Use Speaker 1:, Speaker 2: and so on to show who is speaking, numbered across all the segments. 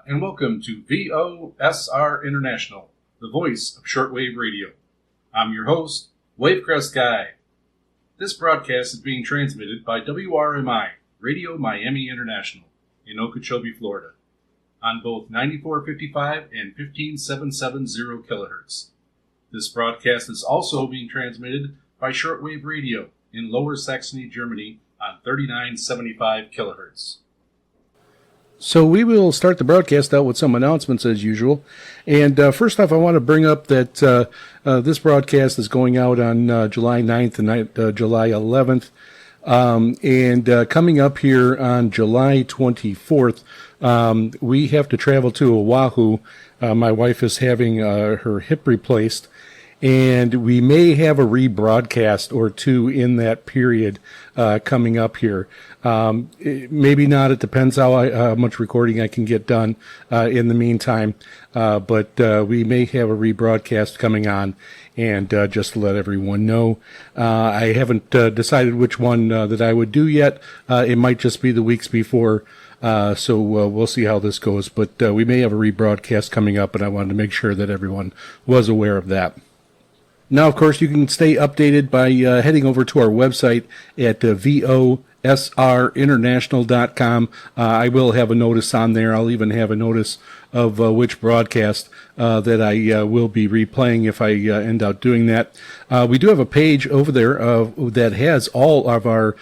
Speaker 1: and welcome to VOSR International, the voice of shortwave radio. I'm your host, Wavecrest Guy. This broadcast is being transmitted by WRMI, Radio Miami International, in Okeechobee, Florida, on both 9455 and 15770 kilohertz. This broadcast is also being transmitted by shortwave radio in Lower Saxony, Germany, on 3975 kilohertz.
Speaker 2: So we will start the broadcast out with some announcements as usual. And first off, I want to bring up that this broadcast is going out on July 9th and July 11th. And coming up here on July 24th, we have to travel to Oahu. My wife is having her hip replaced. And we may have a rebroadcast or two in that period coming up here. Maybe not. It depends how much recording I can get done in the meantime. But we may have a rebroadcast coming on. And just to let everyone know, I haven't decided which one that I would do yet. It might just be the weeks before. So we'll see how this goes. But we may have a rebroadcast coming up, and I wanted to make sure that everyone was aware of that. Now, of course, you can stay updated by heading over to our website at VOSRinternational.com. I will have a notice on there. I'll even have a notice of which broadcast that I will be replaying if I end up doing that. We do have a page over there that has all of our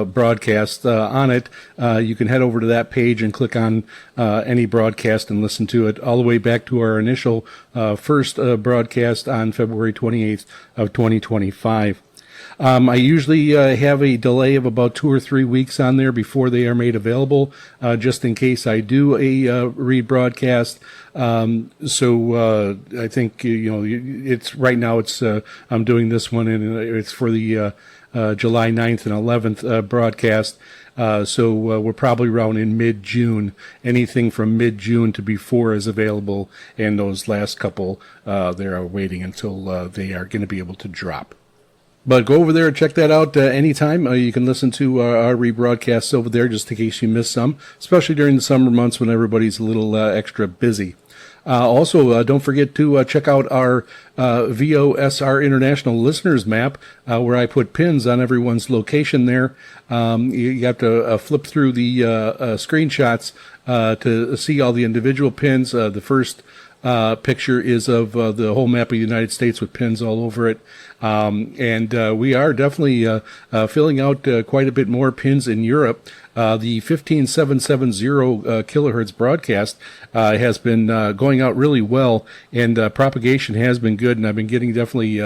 Speaker 2: broadcasts on it. You can head over to that page and click on any broadcast and listen to it all the way back to our initial first broadcast on February 28th of 2025. I usually have a delay of about 2 or 3 weeks on there before they are made available, just in case I do a rebroadcast. So I think it's right now. It's I'm doing this one, and it's for the July 9th and 11th broadcast. So we're probably around in mid-June. Anything from mid-June to before is available, and those last couple they are waiting until they are going to be able to drop. But go over there and check that out anytime. You can listen to our rebroadcasts over there just in case you miss some, especially during the summer months when everybody's a little extra busy. Also, don't forget to check out our VOSR International Listeners Map, where I put pins on everyone's location there. You have to flip through the screenshots to see all the individual pins. The first picture is of the whole map of the United States with pins all over it. And we are definitely filling out quite a bit more pins in Europe. The 15770 kilohertz broadcast has been going out really well, and propagation has been good, and I've been getting definitely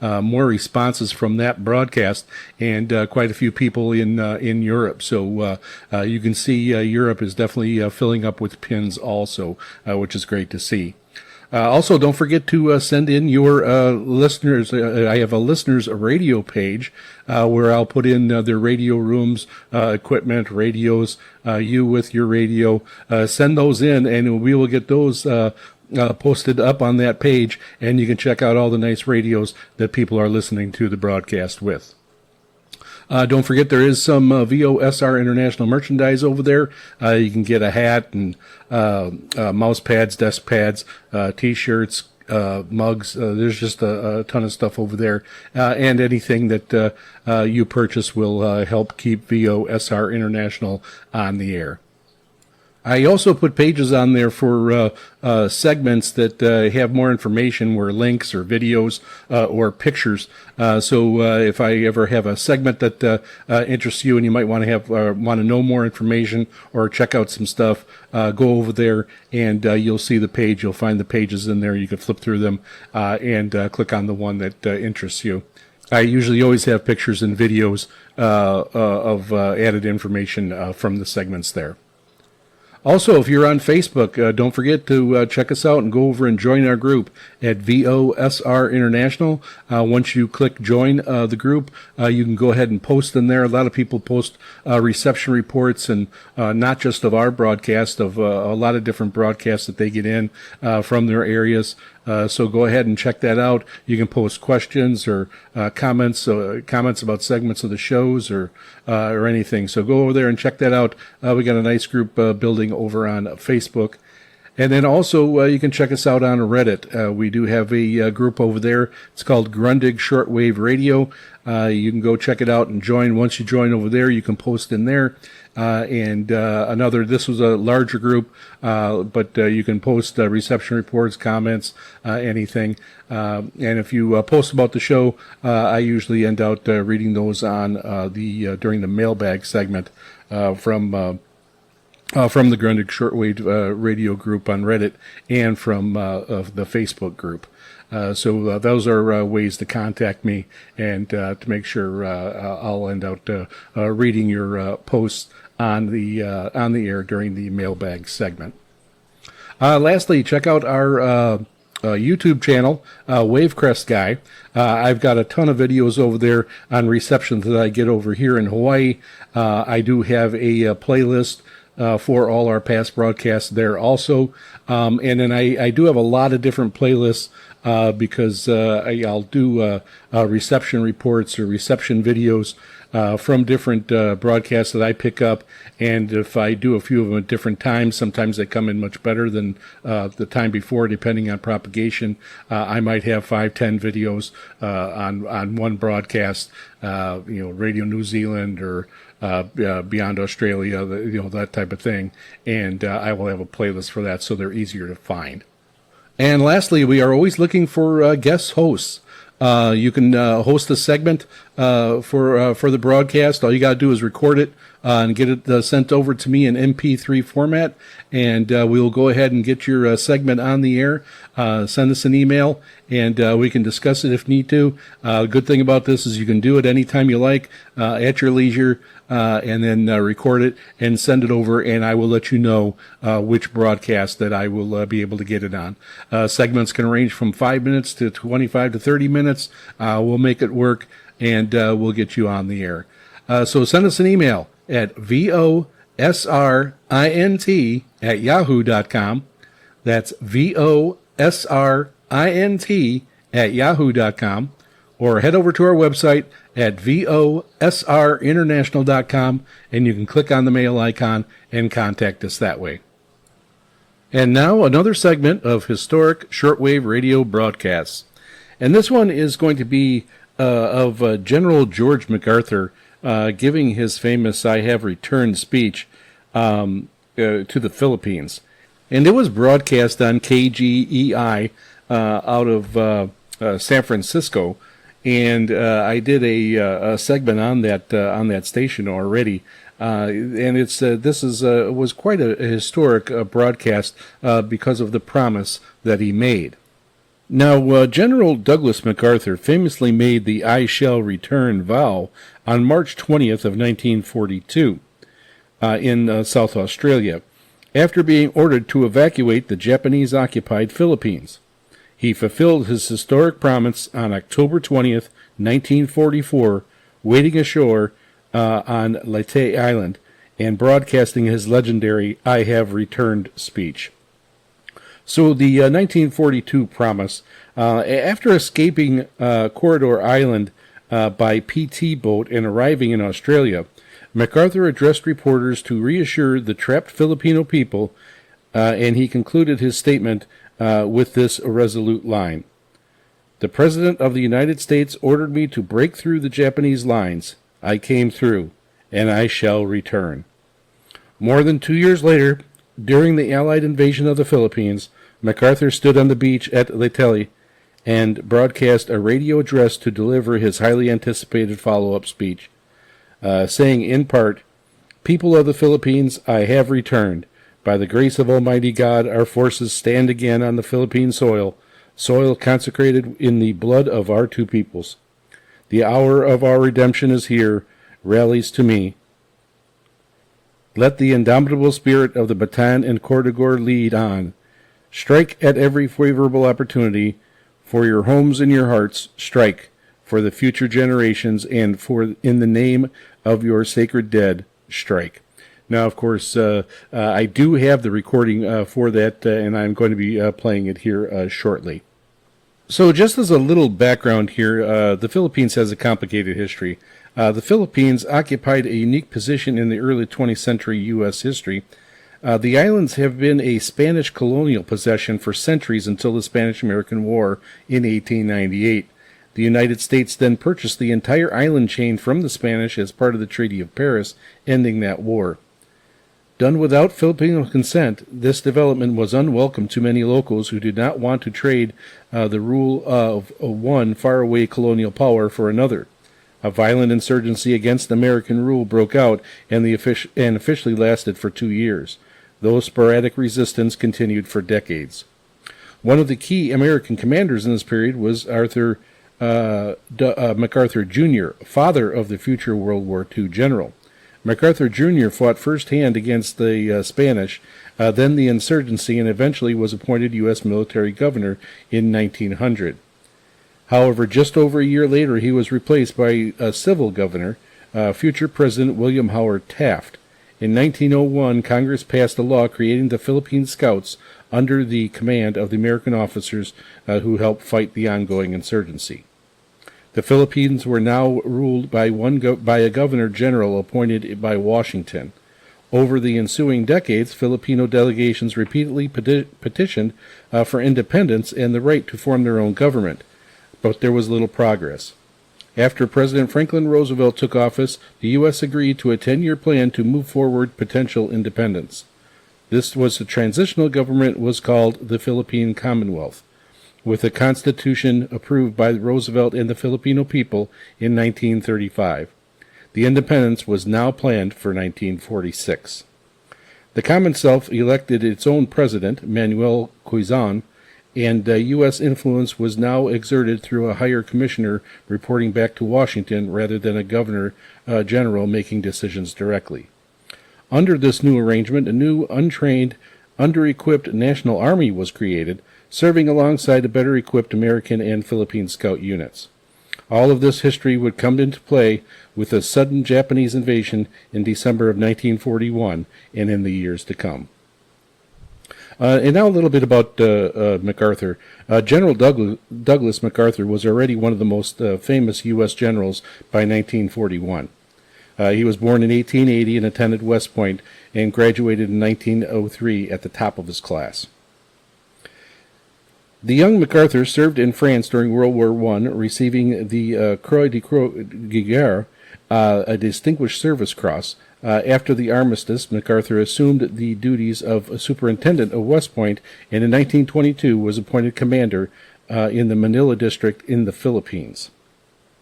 Speaker 2: more responses from that broadcast, and quite a few people in Europe. So you can see Europe is definitely filling up with pins also, which is great to see. Also, don't forget to send in your listeners. I have a listeners radio page where I'll put in their radio rooms, equipment, radios, you with your radio. Send those in, and we will get those posted up on that page, and you can check out all the nice radios that people are listening to the broadcast with. Don't forget there is some VOSR International merchandise over there. You can get a hat and mouse pads, desk pads, T-shirts, mugs. There's just a ton of stuff over there. And anything that you purchase will help keep VOSR International on the air. I also put pages on there for segments that have more information, where links or videos or pictures. So if I ever have a segment that interests you and you might want to have want to know more information or check out some stuff, go over there and you'll see the page. You'll find the pages in there. You can flip through them and click on the one that interests you. I usually always have pictures and videos of added information from the segments there. Also, if you're on Facebook, don't forget to check us out and go over and join our group at VOSR International. Once you click join the group, you can go ahead and post in there. A lot of people post reception reports, and not just of our broadcast, of a lot of different broadcasts that they get in from their areas. So go ahead and check that out. You can post questions or comments about segments of the shows or anything. So go over there and check that out. We got a nice group building over on Facebook. And then also, you can check us out on Reddit. We do have a group over there. It's called Grundig Shortwave Radio. You can go check it out and join. Once you join over there, you can post in there. This was a larger group, but you can post reception reports, comments, anything. And if you post about the show, I usually end out reading those on during the mailbag segment from the Grundig Shortwave Radio group on Reddit and from the Facebook group. So those are ways to contact me and to make sure I'll end out reading your posts on the air during the mailbag segment. Lastly, check out our YouTube channel, Wavecrest Guy. I've got a ton of videos over there on receptions that I get over here in Hawaii. I do have a playlist for all our past broadcasts there also. And then I do have a lot of different playlists because I'll do reception reports or reception videos from different broadcasts that I pick up. And if I do a few of them at different times, sometimes they come in much better than the time before, depending on propagation. I might have 5-10 videos on one broadcast, Radio New Zealand or Beyond Australia, that type of thing. And I will have a playlist for that so they're easier to find. And lastly, we are always looking for guest hosts. You can host a segment for the broadcast. All you got to do is record it and get it sent over to me in MP3 format, and we will go ahead and get your segment on the air. Send us an email, and we can discuss it if need to. Good thing about this is you can do it anytime you like, at your leisure, and then record it and send it over, and I will let you know which broadcast that I will be able to get it on. Segments can range from 5 minutes to 25 to 30 minutes. We'll make it work, and we'll get you on the air. So send us an email at VOSRINT@yahoo.com. That's VOSRINT@yahoo.com. Or head over to our website at VOSRinternational.com, and you can click on the mail icon and contact us that way. And now another segment of historic shortwave radio broadcasts. And this one is going to be of General George MacArthur giving his famous "I Have Returned" speech to the Philippines. And it was broadcast on KGEI out of San Francisco. And I did a segment on that station already, and was quite a historic broadcast because of the promise that he made. Now, General Douglas MacArthur famously made the "I shall return" vow on March 20th of 1942 in South Australia, after being ordered to evacuate the Japanese-occupied Philippines. He fulfilled his historic promise on October 20th, 1944, wading ashore on Leyte Island and broadcasting his legendary "I Have Returned" speech. So the 1942 promise, after escaping Corridor Island by PT boat and arriving in Australia, MacArthur addressed reporters to reassure the trapped Filipino people, and he concluded his statement with this resolute line: "The President of the United States ordered me to break through the Japanese lines. I came through, and I shall return." More than 2 years later, during the Allied invasion of the Philippines, MacArthur stood on the beach at Leyte and broadcast a radio address to deliver his highly anticipated follow-up speech, saying in part, "People of the Philippines, I have returned. By the grace of Almighty God, our forces stand again on the Philippine soil consecrated in the blood of our two peoples. The hour of our redemption is here, rallies to me. Let the indomitable spirit of the Bataan and Corregidor lead on. Strike at every favorable opportunity. For your homes and your hearts, strike. For the future generations and for in the name of your sacred dead, strike." Now, of course, I do have the recording for that, and I'm going to be playing it here shortly. So just as a little background here, the Philippines has a complicated history. The Philippines occupied a unique position in the early 20th century U.S. history. The islands have been a Spanish colonial possession for centuries until the Spanish-American War in 1898. The United States then purchased the entire island chain from the Spanish as part of the Treaty of Paris, ending that war. Done without Filipino consent, this development was unwelcome to many locals who did not want to trade the rule of one faraway colonial power for another. A violent insurgency against American rule broke out and officially lasted for 2 years. Though sporadic resistance continued for decades. One of the key American commanders in this period was Arthur MacArthur Jr., father of the future World War II general. MacArthur Jr. fought firsthand against the Spanish, then the insurgency, and eventually was appointed U.S. military governor in 1900. However, just over a year later, he was replaced by a civil governor, future President William Howard Taft. In 1901, Congress passed a law creating the Philippine Scouts under the command of the American officers who helped fight the ongoing insurgency. The Philippines were now ruled by a governor-general appointed by Washington. Over the ensuing decades, Filipino delegations repeatedly petitioned for independence and the right to form their own government, but there was little progress. After President Franklin Roosevelt took office, the U.S. agreed to a 10-year plan to move forward potential independence. This was the transitional government was called the Philippine Commonwealth, with a constitution approved by Roosevelt and the Filipino people in 1935. The independence was now planned for 1946. The Commonwealth elected its own president, Manuel Quezon, and U.S. influence was now exerted through a higher commissioner reporting back to Washington rather than a governor-general making decisions directly. Under this new arrangement, a new, untrained, under-equipped national army was created, serving alongside the better-equipped American and Philippine Scout units. All of this history would come into play with a sudden Japanese invasion in December of 1941 and in the years to come. And now a little bit about MacArthur. General Douglas MacArthur was already one of the most famous U.S. generals by 1941. He was born in 1880 and attended West Point and graduated in 1903 at the top of his class. The young MacArthur served in France during World War I, receiving the Croix de Guerre, a Distinguished Service Cross. After the armistice, MacArthur assumed the duties of superintendent of West Point and in 1922 was appointed commander in the Manila District in the Philippines.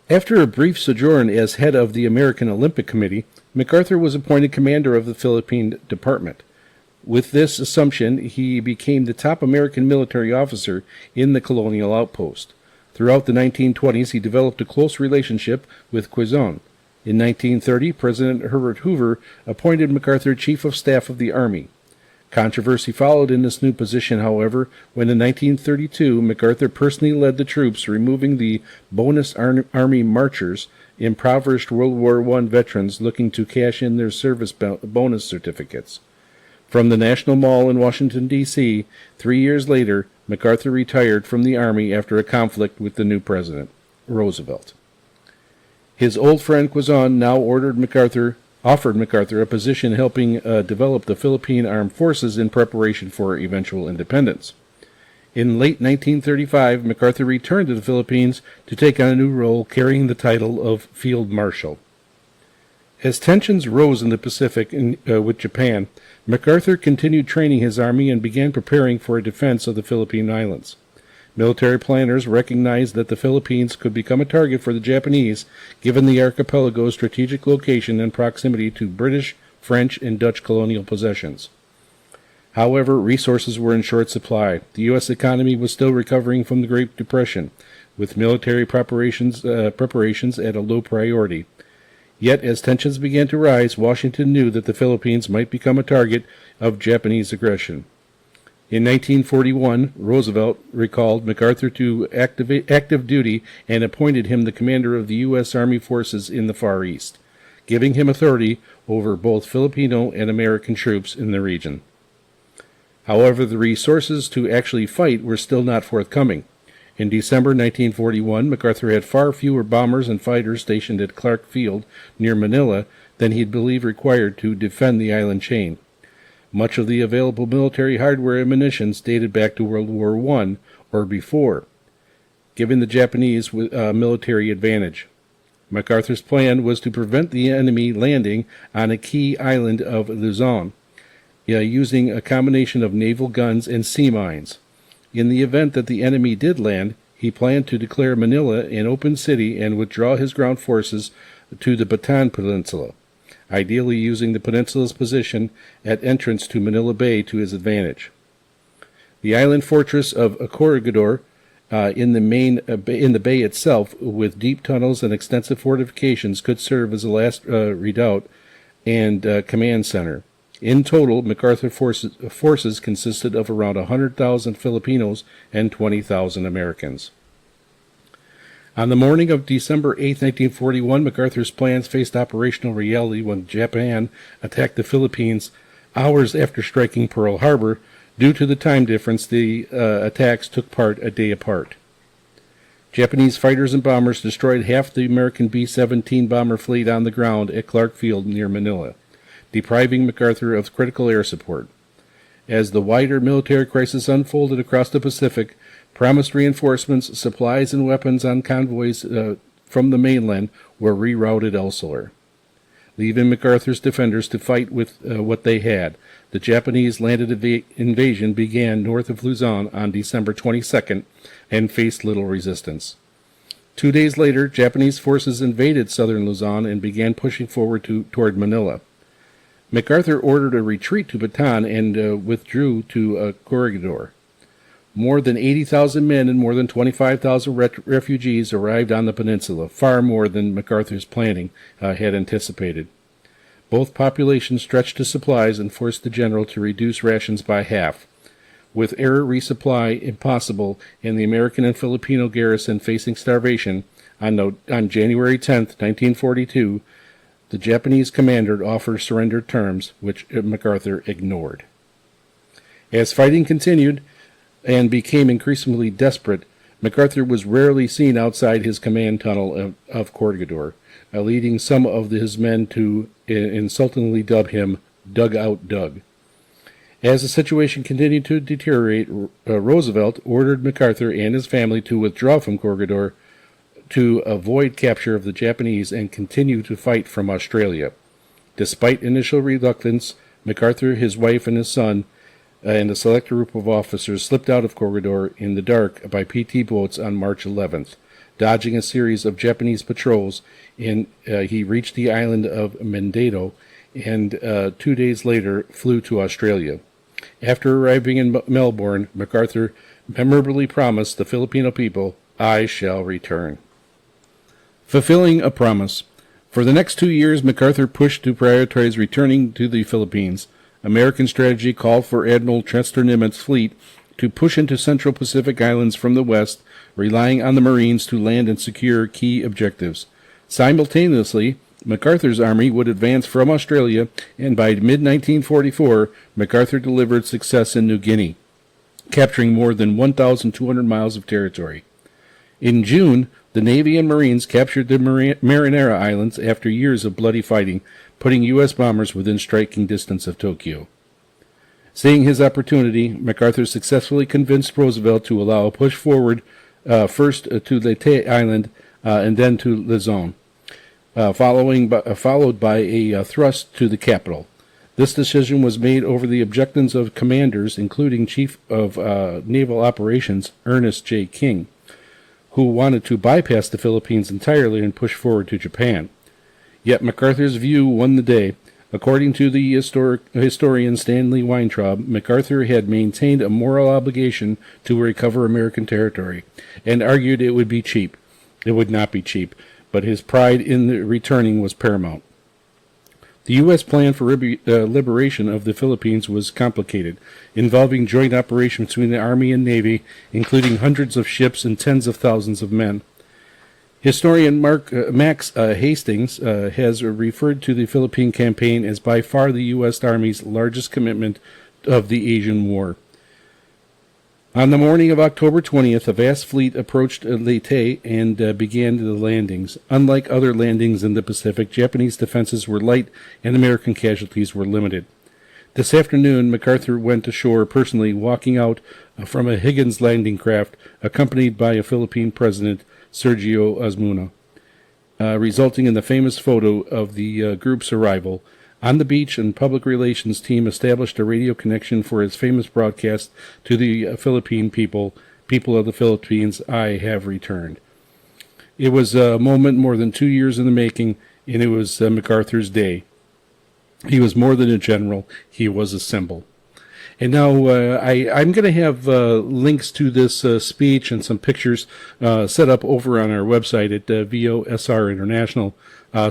Speaker 2: After a brief sojourn as head of the American Olympic Committee, MacArthur was appointed commander of the Philippine Department. With this assumption, he became the top American military officer in the colonial outpost. Throughout the 1920s, he developed a close relationship with Quezon. In 1930, President Herbert Hoover appointed MacArthur Chief of Staff of the Army. Controversy followed in this new position, however, when in 1932 MacArthur personally led the troops removing the bonus Army marchers, impoverished World War I veterans looking to cash in their service bonus certificates. From the National Mall in Washington, D.C., 3 years later, MacArthur retired from the Army after a conflict with the new president, Roosevelt. His old friend Quezon now offered MacArthur a position helping develop the Philippine Armed Forces in preparation for eventual independence. In late 1935, MacArthur returned to the Philippines to take on a new role carrying the title of Field Marshal. As tensions rose in the Pacific with Japan, MacArthur continued training his army and began preparing for a defense of the Philippine Islands. Military planners recognized that the Philippines could become a target for the Japanese, given the archipelago's strategic location and proximity to British, French, and Dutch colonial possessions. However, resources were in short supply. The U.S. economy was still recovering from the Great Depression, with military preparations at a low priority. Yet, as tensions began to rise, Washington knew that the Philippines might become a target of Japanese aggression. In 1941, Roosevelt recalled MacArthur to active duty and appointed him the commander of the U.S. Army forces in the Far East, giving him authority over both Filipino and American troops in the region. However, the resources to actually fight were still not forthcoming. In December 1941, MacArthur had far fewer bombers and fighters stationed at Clark Field near Manila than he'd believed required to defend the island chain. Much of the available military hardware and munitions dated back to World War I or before, giving the Japanese military advantage. MacArthur's plan was to prevent the enemy landing on a key island of Luzon, using a combination of naval guns and sea mines. In the event that the enemy did land, he planned to declare Manila an open city and withdraw his ground forces to the Bataan Peninsula, ideally using the peninsula's position at entrance to Manila Bay to his advantage. The island fortress of Corregidor in the bay itself, with deep tunnels and extensive fortifications, could serve as a last redoubt and command center. In total, MacArthur forces consisted of around 100,000 Filipinos and 20,000 Americans. On the morning of December 8, 1941, MacArthur's plans faced operational reality when Japan attacked the Philippines hours after striking Pearl Harbor. Due to the time difference, the attacks took part a day apart. Japanese fighters and bombers destroyed half the American B-17 bomber fleet on the ground at Clark Field near Manila, depriving MacArthur of critical air support. As the wider military crisis unfolded across the Pacific, promised reinforcements, supplies, and weapons on convoys from the mainland were rerouted elsewhere, leaving MacArthur's defenders to fight with what they had. The Japanese landed invasion began north of Luzon on December 22nd and faced little resistance. 2 days later, Japanese forces invaded southern Luzon and began pushing forward toward Manila. MacArthur ordered a retreat to Bataan and withdrew to Corregidor. More than 80,000 men and more than 25,000 refugees arrived on the peninsula, far more than MacArthur's planning had anticipated. Both populations stretched to supplies and forced the general to reduce rations by half. With air resupply impossible and the American and Filipino garrison facing starvation, on January 10, 1942, the Japanese commander offered surrender terms, which MacArthur ignored. As fighting continued and became increasingly desperate, MacArthur was rarely seen outside his command tunnel of Corregidor, leading some of his men to insultingly dub him Dugout Doug. As the situation continued to deteriorate, Roosevelt ordered MacArthur and his family to withdraw from Corregidor to avoid capture of the Japanese and continue to fight from Australia. Despite initial reluctance, MacArthur, his wife, and his son, and a select group of officers slipped out of Corregidor in the dark by PT boats on March 11th. Dodging a series of Japanese patrols, he reached the island of Mindanao and 2 days later flew to Australia. After arriving in Melbourne, MacArthur memorably promised the Filipino people, "I shall return." Fulfilling a promise. For the next 2 years, MacArthur pushed to prioritize returning to the Philippines. American strategy called for Admiral Chester Nimitz' fleet to push into Central Pacific Islands from the west, relying on the Marines to land and secure key objectives. Simultaneously, MacArthur's army would advance from Australia, and by mid-1944, MacArthur delivered success in New Guinea, capturing more than 1,200 miles of territory. In June, the Navy and Marines captured the Marinara Islands after years of bloody fighting, putting U.S. bombers within striking distance of Tokyo. Seeing his opportunity, MacArthur successfully convinced Roosevelt to allow a push forward first to Leyte Island and then to Luzon, followed by a thrust to the capital. This decision was made over the objections of commanders, including Chief of Naval Operations Ernest J. King, who wanted to bypass the Philippines entirely and push forward to Japan. Yet MacArthur's view won the day. According to the historian Stanley Weintraub, MacArthur had maintained a moral obligation to recover American territory, and argued it would be cheap. It would not be cheap, but his pride in the returning was paramount. The U.S. plan for liberation of the Philippines was complicated, involving joint operations between the Army and Navy, including hundreds of ships and tens of thousands of men. Historian Max Hastings has referred to the Philippine campaign as by far the U.S. Army's largest commitment of the Asian War. On the morning of October 20th, a vast fleet approached Leyte and began the landings. Unlike other landings in the Pacific, Japanese defenses were light and American casualties were limited. This afternoon, MacArthur went ashore personally, walking out from a Higgins landing craft, accompanied by a Philippine president, Sergio Osmuna, resulting in the famous photo of the group's arrival. On the beach, and public relations team established a radio connection for his famous broadcast to the Philippine people of the Philippines, I have returned. It was a moment more than 2 years in the making, and it was MacArthur's day. He was more than a general, he was a symbol. And now I'm going to have links to this speech and some pictures set up over on our website at VOSR International,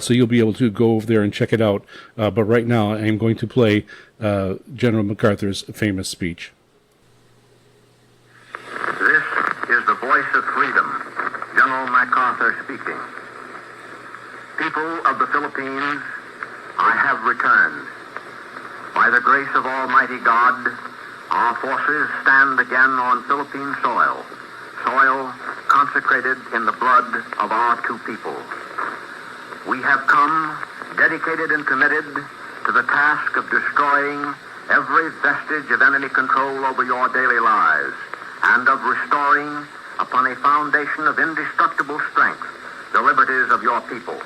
Speaker 2: so you'll be able to go over there and check it out. But right now I'm going to play General MacArthur's famous speech.
Speaker 3: This is the voice of freedom, General MacArthur speaking. People of the Philippines, I have returned. By the grace of Almighty God, our forces stand again on Philippine soil, soil consecrated in the blood of our two people. We have come dedicated and committed to the task of destroying every vestige of enemy control over your daily lives and of restoring upon a foundation of indestructible strength the liberties of your people.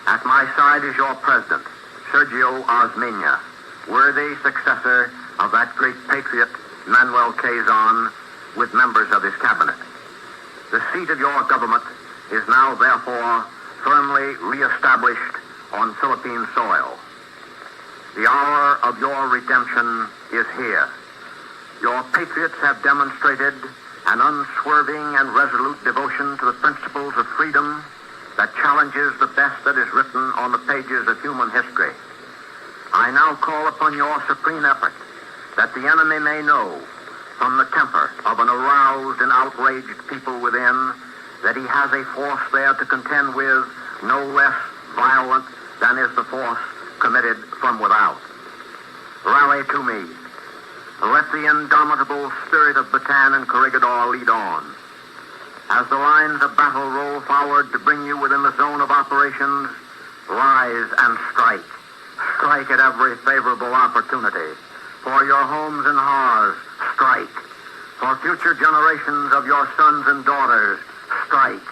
Speaker 3: At my side is your president, Sergio Osmuna, worthy successor of that great patriot, Manuel Quezon, with members of his cabinet. The seat of your government is now, therefore, firmly reestablished on Philippine soil. The hour of your redemption is here. Your patriots have demonstrated an unswerving and resolute devotion to the principles of freedom that challenges the best that is written on the pages of human history. I now call upon your supreme effort that the enemy may know from the temper of an aroused and outraged people within that he has a force there to contend with no less violent than is the force committed from without. Rally to me. Let the indomitable spirit of Bataan and Corregidor lead on. As the lines of battle roll forward to bring you within the zone of operations, rise and strike. Strike at every favorable opportunity. For your homes and hearths, strike. For future generations of your sons and daughters, strike.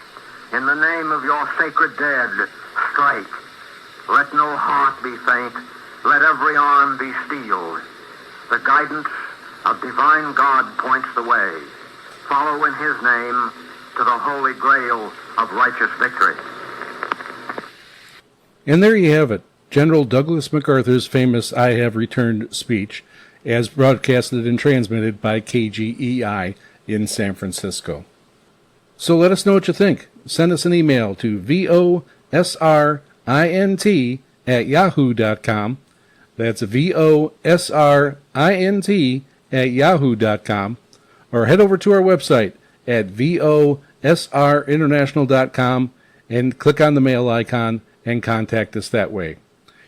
Speaker 3: In the name of your sacred dead, strike. Let no heart be faint. Let every arm be steeled. The guidance of divine God points the way. Follow in his name to the holy grail of righteous victory.
Speaker 2: And there you have it, General Douglas MacArthur's famous I Have Returned speech, as broadcasted and transmitted by KGEI in San Francisco. So let us know what you think. Send us an email to VOSRINT@yahoo.com. That's VOSRINT@yahoo.com. Or head over to our website at VOSRinternational.com and click on the mail icon and contact us that way.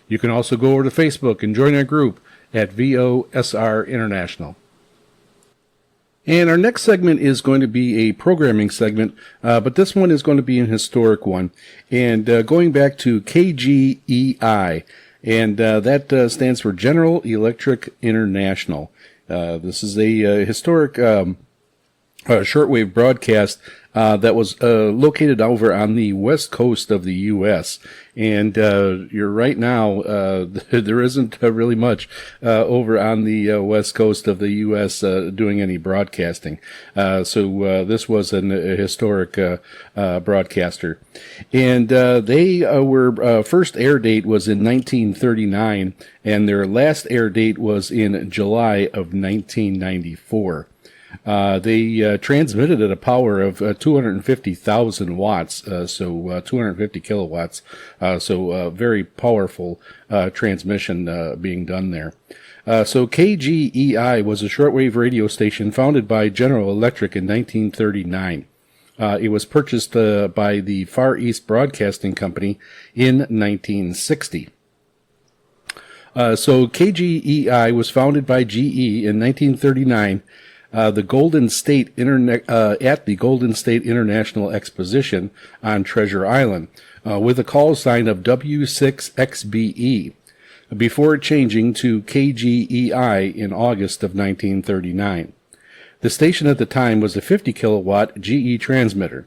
Speaker 2: You can also go over to Facebook and join our group at VOSR International. And our next segment is going to be a programming segment, but this one is going to be an historic one. And going back to KGEI, and that stands for General Electric International. This is a historic shortwave broadcast that was located over on the west coast of the U.S. And you're right now, there isn't really much over on the west coast of the U.S. Doing any broadcasting. So this was a historic broadcaster. And they were first air date was in 1939, and their last air date was in July of 1994. They transmitted at a power of 250,000 watts, so 250 kilowatts, so very powerful transmission being done there. So KGEI was a shortwave radio station founded by General Electric in 1939. It was purchased by the Far East Broadcasting Company in 1960. So KGEI was founded by GE in 1939. At the Golden State International Exposition on Treasure Island, with a call sign of W6XBE. before changing to KGEI in August of 1939. The station at the time was a 50 kilowatt GE transmitter.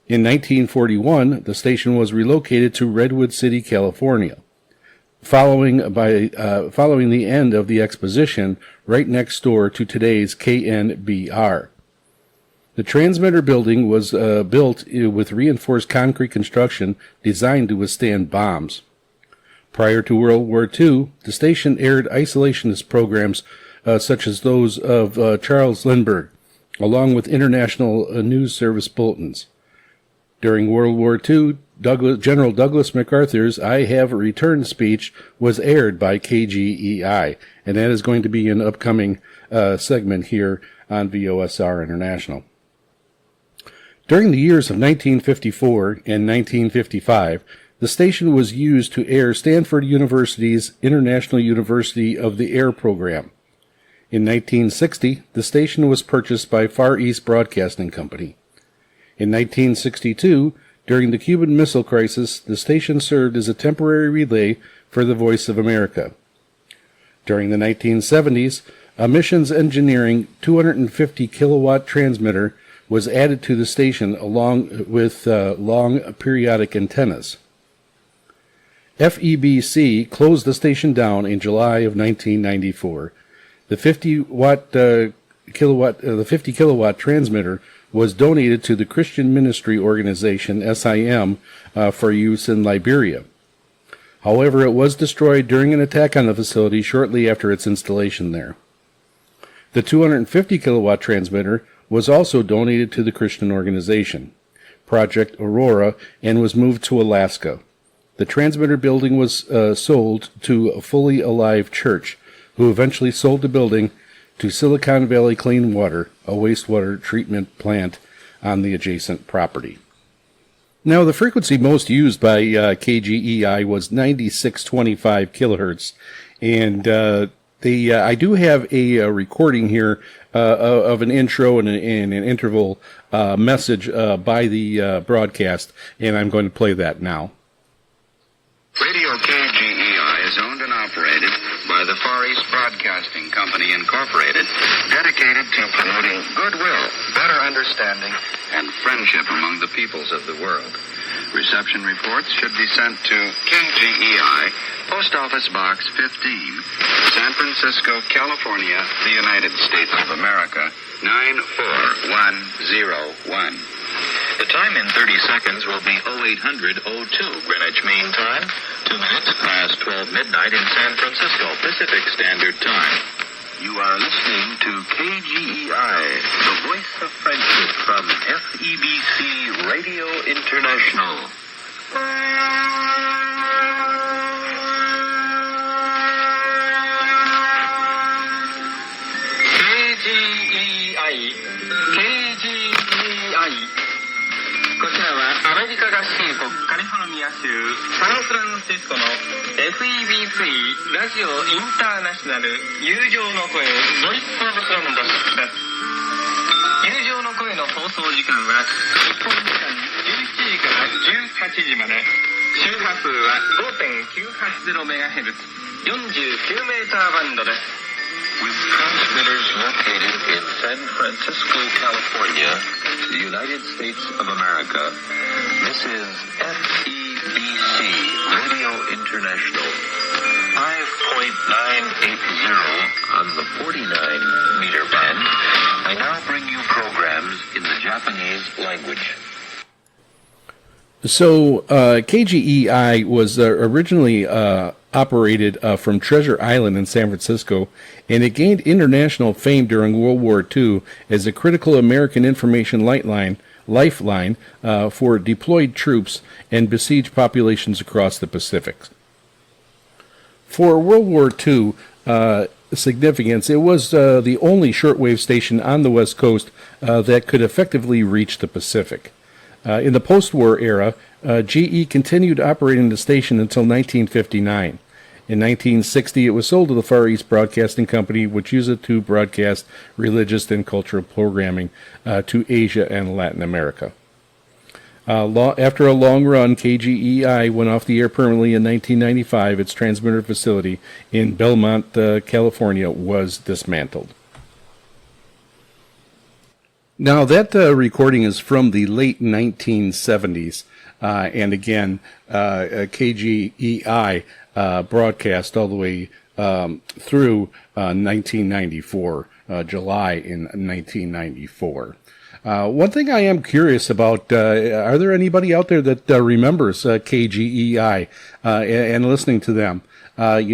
Speaker 2: In 1941, the station was relocated to Redwood City, California. Following the end of the exposition, right next door to today's KNBR. The transmitter building was built with reinforced concrete construction designed to withstand bombs. Prior to World War II, the station aired isolationist programs such as those of Charles Lindbergh, along with international news service bulletins. During World War II, General Douglas MacArthur's I Have Returned speech was aired by KGEI, and that is going to be an upcoming segment here on VOSR International. During the years of 1954 and 1955, the station was used to air Stanford University's International University of the Air program. In 1960, the station was purchased by Far East Broadcasting Company. In 1962, during the Cuban Missile Crisis, the station served as a temporary relay for the Voice of America. During the 1970s, a missions engineering 250 kilowatt transmitter was added to the station along with long periodic antennas. FEBC closed the station down in July of 1994. The 50 kilowatt transmitter was donated to the Christian Ministry Organization SIM for use in Liberia. However, it was destroyed during an attack on the facility shortly after its installation there. The 250 kilowatt transmitter was also donated to the Christian organization, Project Aurora, and was moved to Alaska. The transmitter building was sold to a Fully Alive Church, who eventually sold the building to Silicon Valley Clean Water, a wastewater treatment plant on the adjacent property. Now, the frequency most used by KGEI was 9625 kilohertz, and I do have a recording here of an intro and an interval message by the broadcast, and I'm going to play that now.
Speaker 4: Radio KGEI is owned and operated by the Far East Broadcasting Company, Incorporated, dedicated to promoting goodwill, better understanding, and friendship among the peoples of the world. Reception reports should be sent to KGEI, Post Office Box 15, San Francisco, California, the United States of America, 94101. The time in 30 seconds will be 0800-02 Greenwich Mean Time, 2 minutes past 12 midnight in San Francisco Pacific Standard Time. You are listening to KGEI, the voice of friendship from FEBC Radio International. KGEI こちらはアメリカ合衆国カリフォルニア州サンフランシスコの FEBC ラジオインターナショナル友情の声ボイスオブフランドです。友情の声の放送時間は日本時間17時から18時まで。周波数は 5.980MHz 49m バンドです。With transmitters located in San Francisco, California, the United States of America, this is FEBC Radio International, 5.980 on the 49-meter band. I now bring you programs in the Japanese language.
Speaker 2: So, KGEI was originally operated from Treasure Island in San Francisco, and it gained international fame during World War II as a critical American information lifeline for deployed troops and besieged populations across the Pacific. For World War II significance, it was the only shortwave station on the West Coast that could effectively reach the Pacific. In the post-war era, GE continued operating the station until 1959. In 1960, it was sold to the Far East Broadcasting Company, which used it to broadcast religious and cultural programming to Asia and Latin America. After a long run, KGEI went off the air permanently in 1995. Its transmitter facility in Belmont, California, was dismantled. Now, that recording is from the late 1970s. And again, KGEI broadcast all the way through 1994, July in 1994. One thing I am curious about, are there anybody out there that remembers KGEI and listening to them? I'm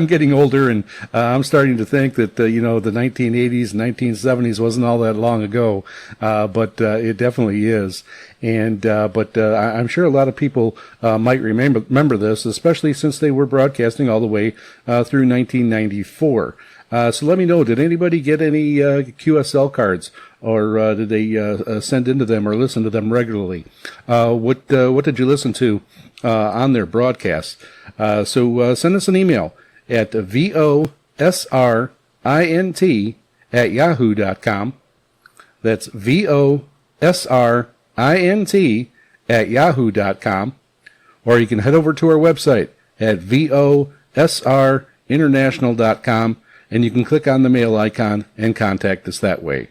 Speaker 2: getting older, and I'm starting to think that the 1980s, 1970s wasn't all that long ago, but it definitely is. And but I'm sure a lot of people might remember this, especially since they were broadcasting all the way through 1994. So let me know, did anybody get any QSL cards, or did they send into them or listen to them regularly? What did you listen to on their broadcasts? So send us an email at VOSRINT@yahoo.com. That's VOSRINT@yahoo.com. Or you can head over to our website at VOSRinternational.com, and you can click on the mail icon and contact us that way.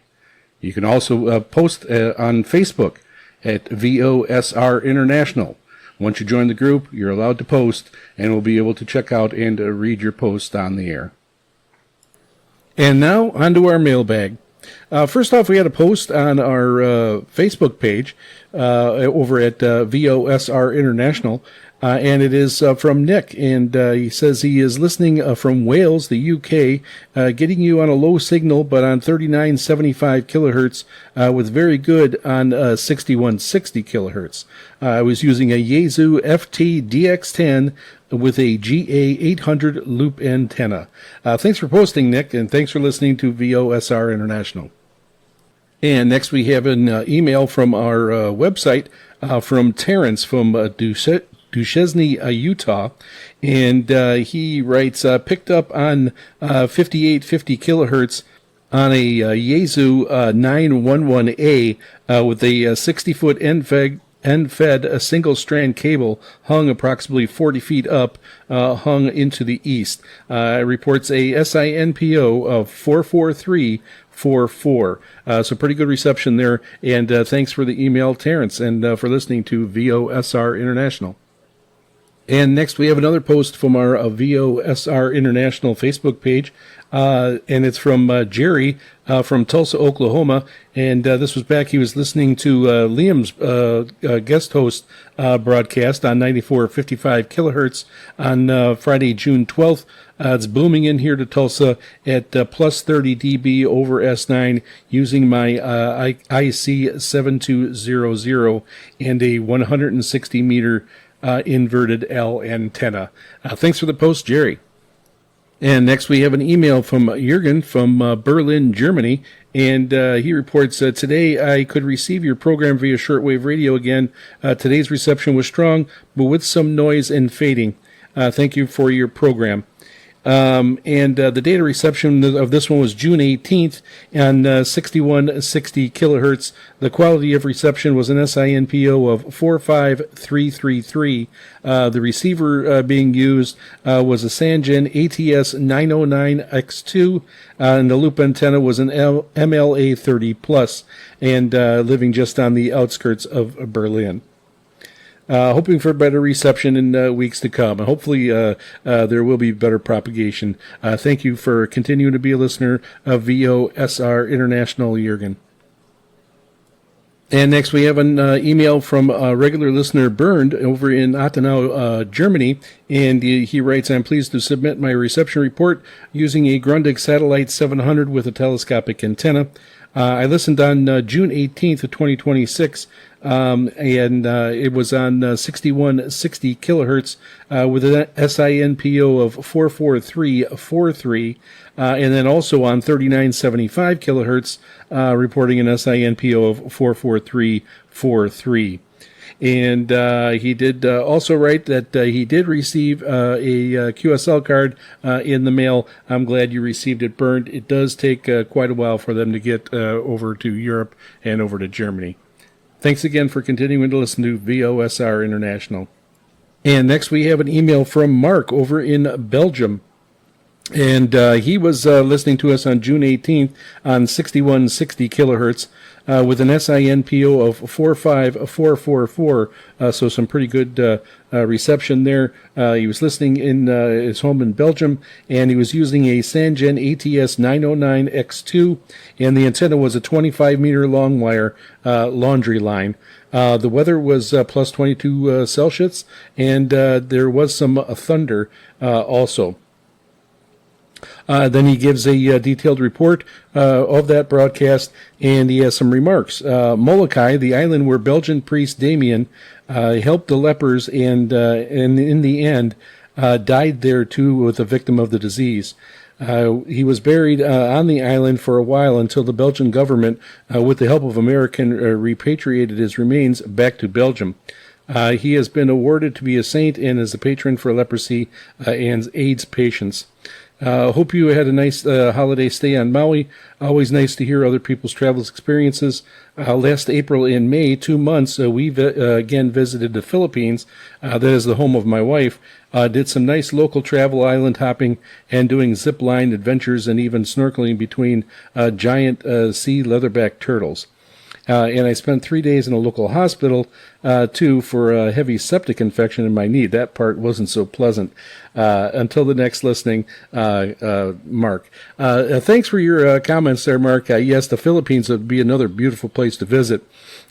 Speaker 2: You can also post on Facebook at VOSR International. Once you join the group, you're allowed to post, and we'll be able to check out and read your post on the air. And now, onto our mailbag. First off, we had a post on our Facebook page over at VOSR International, and it is from Nick, and he says he is listening from Wales, the UK, getting you on a low signal, but on 3975 kilohertz, with very good on 6160 kilohertz. I was using a Yaesu FT DX10 with a GA800 loop antenna. Thanks for posting, Nick, and thanks for listening to VOSR International. And next we have an email from our website from Terrence from Duchesne, Utah, and he writes, picked up on 5850 kilohertz on a Yaesu 911A with a 60-foot end-fed a single-strand cable hung approximately 40 feet up, hung into the east. It reports a SINPO of 44344. So pretty good reception there, and thanks for the email, Terrence, and for listening to VOSR International. And next we have another post from our VOSR International Facebook page, and it's from Jerry from Tulsa, Oklahoma. And this was back, he was listening to Liam's guest host broadcast on 9455 kilohertz on Friday, June 12th. It's booming in here to Tulsa at plus 30 dB over S9 using my IC7200 and a 160 meter inverted L antenna. Thanks for the post, Jerry. And next we have an email from Jürgen from Berlin, Germany, and he reports, today I could receive your program via shortwave radio again. Today's reception was strong, but with some noise and fading. Thank you for your program. And the data reception of this one was June 18th on 6160 kilohertz. The quality of reception was an SINPO of 45333. The receiver being used was a Sangen ATS 909X2, and the loop antenna was an MLA 30 plus, and living just on the outskirts of Berlin. Hoping for better reception in weeks to come. And hopefully there will be better propagation. Thank you for continuing to be a listener of VOSR International, Jürgen. And next we have an email from a regular listener, Bernd, over in Attenau, Germany. And he writes, I'm pleased to submit my reception report using a Grundig Satellite 700 with a telescopic antenna. I listened on June 18th of 2026, and it was on 6160 kilohertz with an SINPO of 44343, and then also on 3975 kilohertz, reporting an SINPO of 44343. And he did also write that he did receive a QSL card in the mail. I'm glad you received it, Bernd. It does take quite a while for them to get over to Europe and over to Germany. Thanks again for continuing to listen to VOSR International. And next we have an email from Mark over in Belgium. And he was listening to us on June 18th on 6160 kilohertz with an SINPO of 45444. So some pretty good reception there. He was listening in his home in Belgium, and he was using a Sangen ATS 909X2, and the antenna was a 25-meter long wire laundry line. The weather was plus 22 Celsius, and there was some thunder also. Then he gives a detailed report of that broadcast, and he has some remarks. Molokai, the island where Belgian priest Damien helped the lepers and in the end died there too with a victim of the disease. He was buried on the island for a while until the Belgian government, with the help of American, repatriated his remains back to Belgium. He has been awarded to be a saint and is a patron for leprosy and AIDS patients. Hope you had a nice holiday stay on Maui. Always nice to hear other people's travel experiences. Last April and May, 2 months, we again visited the Philippines. That is the home of my wife. Did some nice local travel, island hopping, and doing zip line adventures and even snorkeling between giant sea leatherback turtles. And I spent 3 days in a local hospital, too, for a heavy septic infection in my knee. That part wasn't so pleasant. Until the next listening, Mark. Thanks for your comments there, Mark. Yes, the Philippines would be another beautiful place to visit.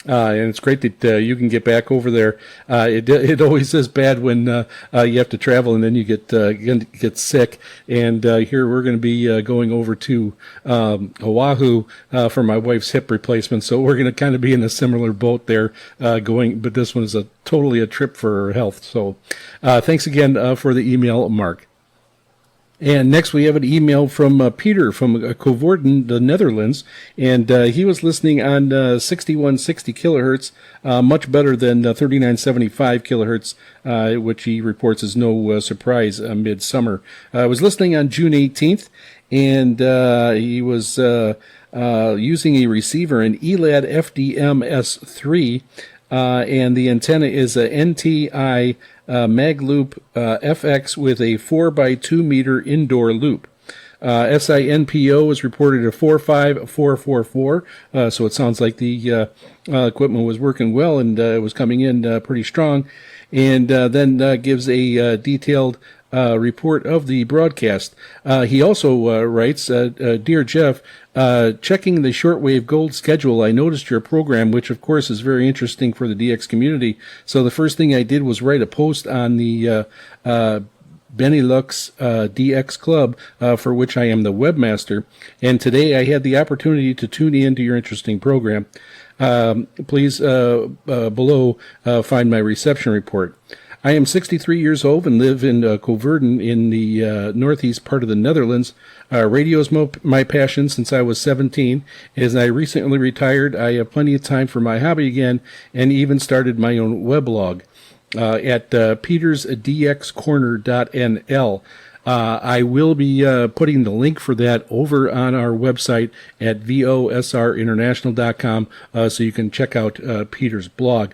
Speaker 2: And it's great that you can get back over there. It always is bad when you have to travel and then you get sick. And here we're going to be going over to Oahu for my wife's hip replacement. So we're going to kind of be in a similar boat there going, but this one is totally a trip for her health. So thanks again for the email, Mark. And next we have an email from Peter from Coevorden, the Netherlands, and he was listening on 6160 kilohertz, much better than 3975 kilohertz, which he reports is no surprise midsummer. I was listening on June 18th, and he was using a receiver, an ELAD FDM S3, and the antenna is a NTI Magloop FX with a 4x2 meter indoor loop. SINPO is reported at 45444, so it sounds like the equipment was working well and it was coming in pretty strong. And then gives a detailed report of the broadcast. He also writes, Dear Jeff, checking the shortwave gold schedule, I noticed your program, which of course is very interesting for the DX community. So the first thing I did was write a post on the Benelux DX Club, for which I am the webmaster. And today I had the opportunity to tune in to your interesting program. Please below find my reception report. I am 63 years old and live in Coevorden in the northeast part of the Netherlands. Radio is my passion since I was 17. As I recently retired, I have plenty of time for my hobby again and even started my own weblog at petersdxcorner.nl. I will be putting the link for that over on our website at vosrinternational.com, so you can check out Peter's blog.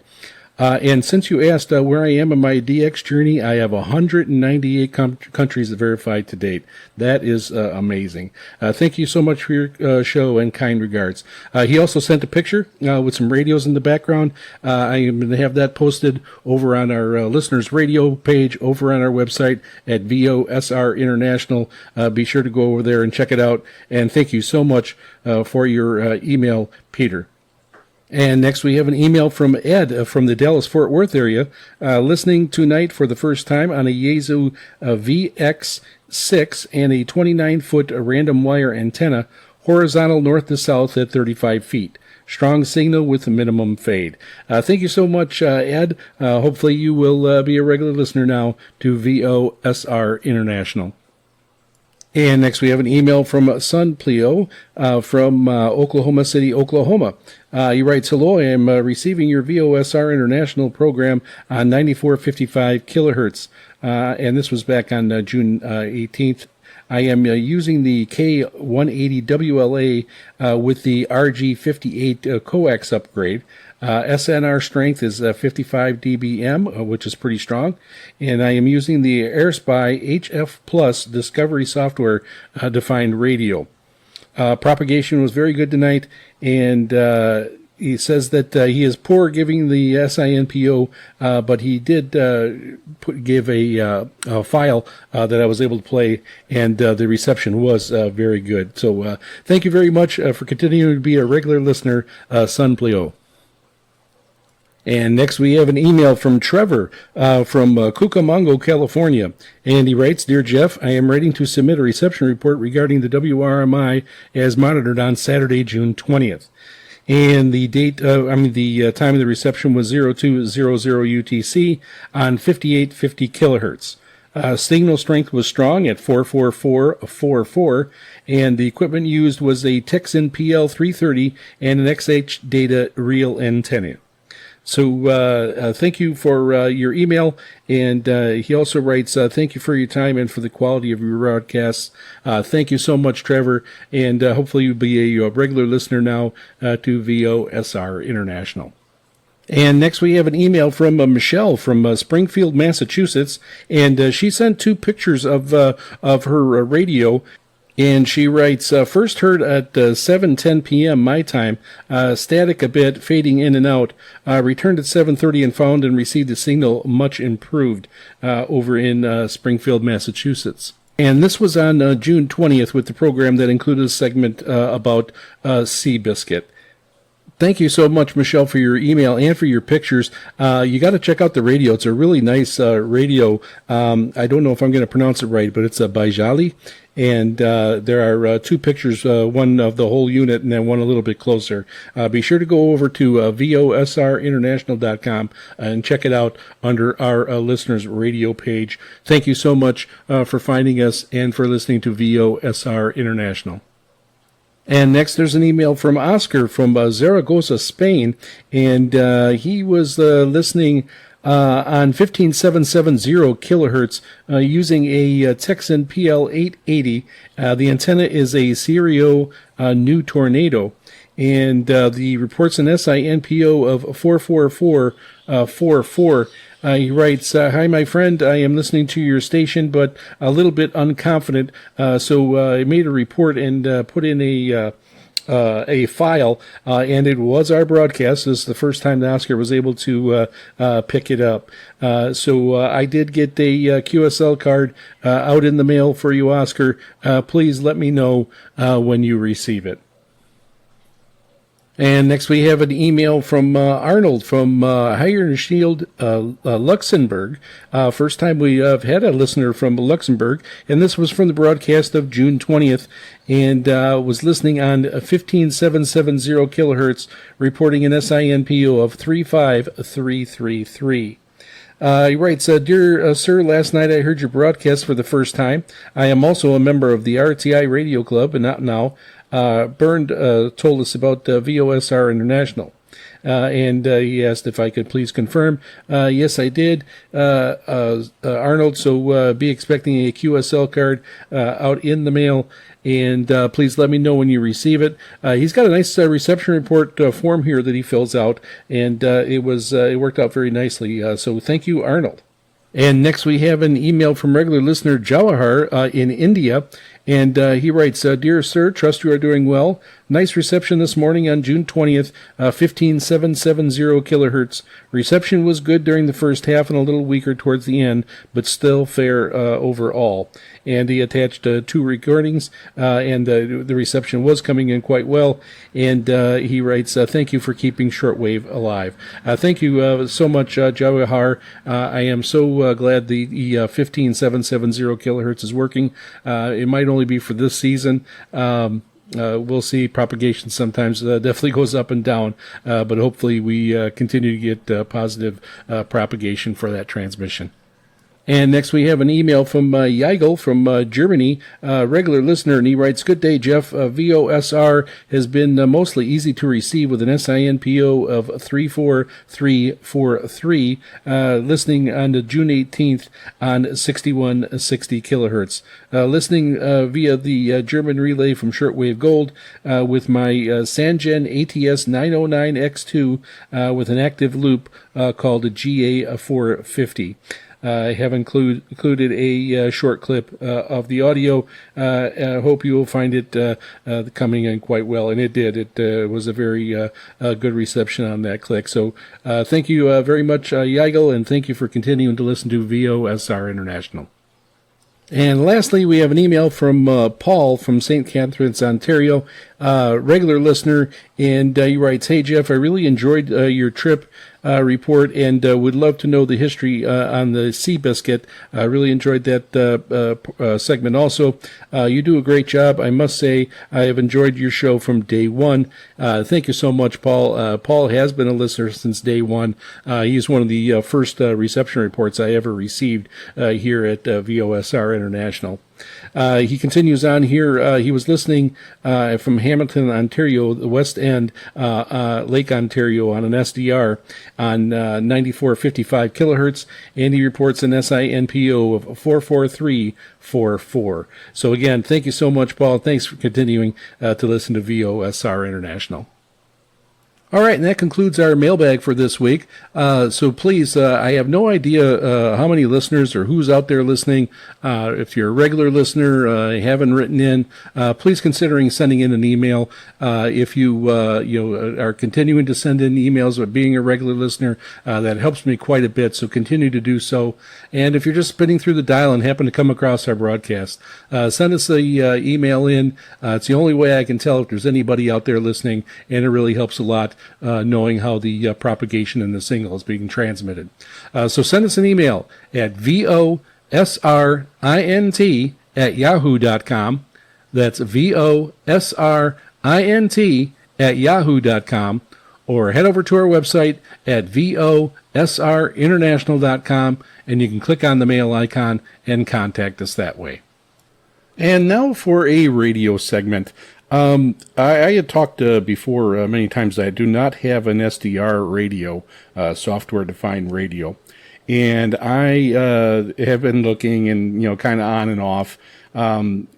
Speaker 2: And since you asked where I am in my DX journey, I have 198 countries verified to date. That is amazing. Thank you so much for your show and kind regards. He also sent a picture with some radios in the background. I am going to have that posted over on our listeners radio page over on our website at VOSR International. Be sure to go over there and check it out. And thank you so much for your email, Peter. And next we have an email from Ed from the Dallas-Fort Worth area, listening tonight for the first time on a Yaesu VX6 and a 29-foot random wire antenna, horizontal north to south at 35 feet. Strong signal with a minimum fade. Thank you so much, Ed. Hopefully you will be a regular listener now to VOSR International. And next we have an email from Sun Pleo from Oklahoma City, Oklahoma. He writes, hello, I am receiving your VOSR International program on 9455 kilohertz. And this was back on June 18th. I am using the K180WLA with the RG58 coax upgrade. SNR strength is 55 dBm, which is pretty strong. And I am using the AirSpy HF Plus Discovery software defined radio. Propagation was very good tonight, and he says that he is poor giving the SINPO, but he did give a file that I was able to play, and the reception was very good. So thank you very much for continuing to be a regular listener, Sun Pleo. And next we have an email from Trevor from Cucamonga, California. And he writes, Dear Jeff, I am writing to submit a reception report regarding the WRMI as monitored on Saturday, June 20th. And the the time of the reception was 0200 UTC on 5850 kilohertz. Signal strength was strong at 44444, and the equipment used was a Texan PL330 and an XH data reel antenna. So thank you for your email, and he also writes, thank you for your time and for the quality of your broadcasts. Thank you so much, Trevor, and hopefully you'll be a regular listener now to VOSR International. And next we have an email from Michelle from Springfield, Massachusetts, and she sent 2 pictures of her radio. And she writes, first heard at 7:10 p.m. my time, static a bit, fading in and out. Returned at 7:30 and found and received a signal much improved over in Springfield, Massachusetts. And this was on June 20th with the program that included a segment about Seabiscuit. Thank you so much, Michelle, for your email and for your pictures. You got to check out the radio. It's a really nice radio. I don't know if I'm going to pronounce it right, but it's a Baijali. And there are 2 pictures, one of the whole unit and then one a little bit closer. Be sure to go over to VOSRinternational.com and check it out under our listeners radio page. Thank you so much for finding us and for listening to VOSR International. And next, there's an email from Oscar from Zaragoza, Spain, and he was listening on 15770 kilohertz using a Texan PL880. The antenna is a Serio New Tornado, and the reports an SINPO of 44444. He writes, hi, my friend. I am listening to your station, but a little bit unconfident. So I made a report and put in a file, and it was our broadcast. This is the first time that Oscar was able to pick it up. So I did get a QSL card out in the mail for you, Oscar. Please let me know when you receive it. And next we have an email from Arnold from Shield, Luxembourg. First time we have had a listener from Luxembourg, and this was from the broadcast of June 20th, and was listening on 15770 kilohertz, reporting an SINPO of 35333. He writes, Dear sir, last night I heard your broadcast for the first time. I am also a member of the RTI Radio Club, and not now. Bernd told us about VOSR International. And he asked if I could please confirm. Yes, I did, Arnold, so be expecting a QSL card out in the mail, and please let me know when you receive it. He's got a nice reception report form here that he fills out, and it worked out very nicely. So thank you, Arnold. And next we have an email from regular listener Jawahar in India, and he writes, Dear sir, trust you are doing well. Nice reception this morning on June 20th, 15770 kilohertz. Reception was good during the first half and a little weaker towards the end, but still fair overall. And he attached 2 recordings, and the reception was coming in quite well. And he writes, thank you for keeping shortwave alive. Thank you so much, Jawahar. I am so glad the 15770 kilohertz is working. It might only be for this season. We'll see. Propagation sometimes definitely goes up and down, but hopefully we continue to get positive propagation for that transmission. And next we have an email from Yeigel from Germany, regular listener, and he writes, "Good day, Jeff. VOSR has been mostly easy to receive with an SINPO of 34343, listening on the June 18th on 6160 kilohertz. Listening via the German relay from Shortwave Gold with my Sangen ATS 909X2 with an active loop called a GA450. I have included a short clip of the audio. I hope you will find it coming in quite well, and it did. It was a very good reception on that click. So thank you very much, Yeigel, and thank you for continuing to listen to VOSR International. And lastly, we have an email from Paul from St. Catharines, Ontario, regular listener, and he writes, "Hey, Jeff, I really enjoyed your trip report and would love to know the history on the Seabiscuit. I really enjoyed that segment also. You do a great job. I must say I have enjoyed your show from day one." Thank you so much, Paul. Paul has been a listener since day one. He's one of the first reception reports I ever received here at VOSR International. He continues on here. He was listening from Hamilton, Ontario, the West End, Lake Ontario, on an SDR on 9455 kilohertz, and he reports an SINPO of 44344. So again, thank you so much, Paul. Thanks for continuing to listen to VOSR International. All right, and that concludes our mailbag for this week. So please, I have no idea how many listeners or who's out there listening. If you're a regular listener, haven't written in, please considering sending in an email. If you are continuing to send in emails or being a regular listener, that helps me quite a bit. So continue to do so. And if you're just spinning through the dial and happen to come across our broadcast, send us the email in. It's the only way I can tell if there's anybody out there listening, and it really helps a lot. Knowing how the propagation in the signal is being transmitted. So send us an email at VOSRINT@yahoo.com. That's VOSRINT@yahoo.com. Or head over to our website at VOSRinternational.com, and you can click on the mail icon and contact us that way. And now for a radio segment. I had talked before many times that I do not have an SDR radio, software-defined radio, and I have been looking and kind of on and off. And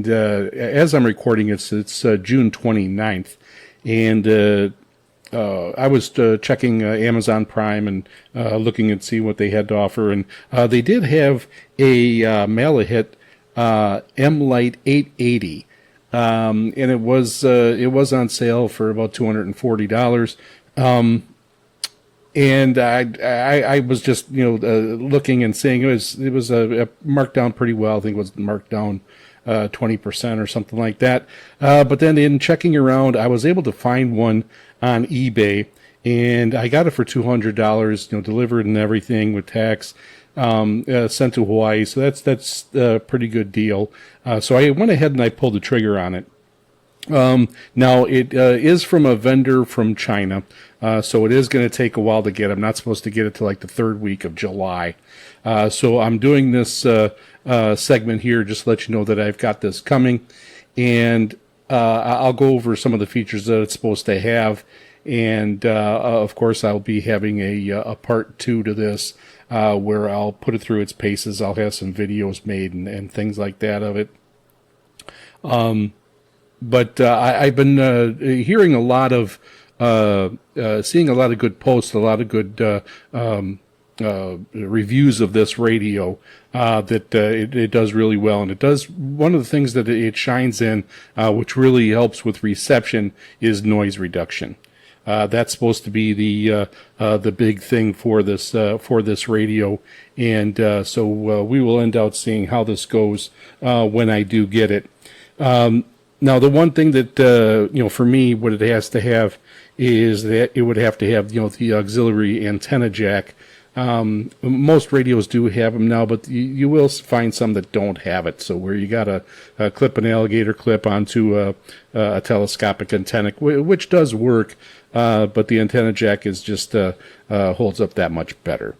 Speaker 2: as I'm recording, it's June 29th, and I was checking Amazon Prime and looking and see what they had to offer, and they did have a Malahit M-Lite 880. And it was on sale for about $240. And I was just looking and seeing it was marked down pretty well. I think it was marked down 20% or something like that. But then in checking around, I was able to find one on eBay, and I got it for $200. Delivered and everything with tax. Sent to Hawaii, so that's a pretty good deal. So I went ahead and I pulled the trigger on it. Now it is from a vendor from China, so it is going to take a while to get. I'm not supposed to get it till like the third week of July. So I'm doing this segment here just to let you know that I've got this coming, and I'll go over some of the features that it's supposed to have. And, of course, I'll be having a part 2 to this, where I'll put it through its paces. I'll have some videos made and things like that of it. But I've been hearing a lot of, seeing a lot of good posts, a lot of good reviews of this radio, that it does really well. And it does, one of the things that it shines in, which really helps with reception, is noise reduction. That's supposed to be the big thing for this radio, and so we will end out seeing how this goes when I do get it. Now, the one thing that for me, what it has to have is that it would have to have the auxiliary antenna jack. Most radios do have them now, but you will find some that don't have it. So where you got to clip an alligator clip onto a telescopic antenna, which does work, but the antenna jack is just holds up that much better.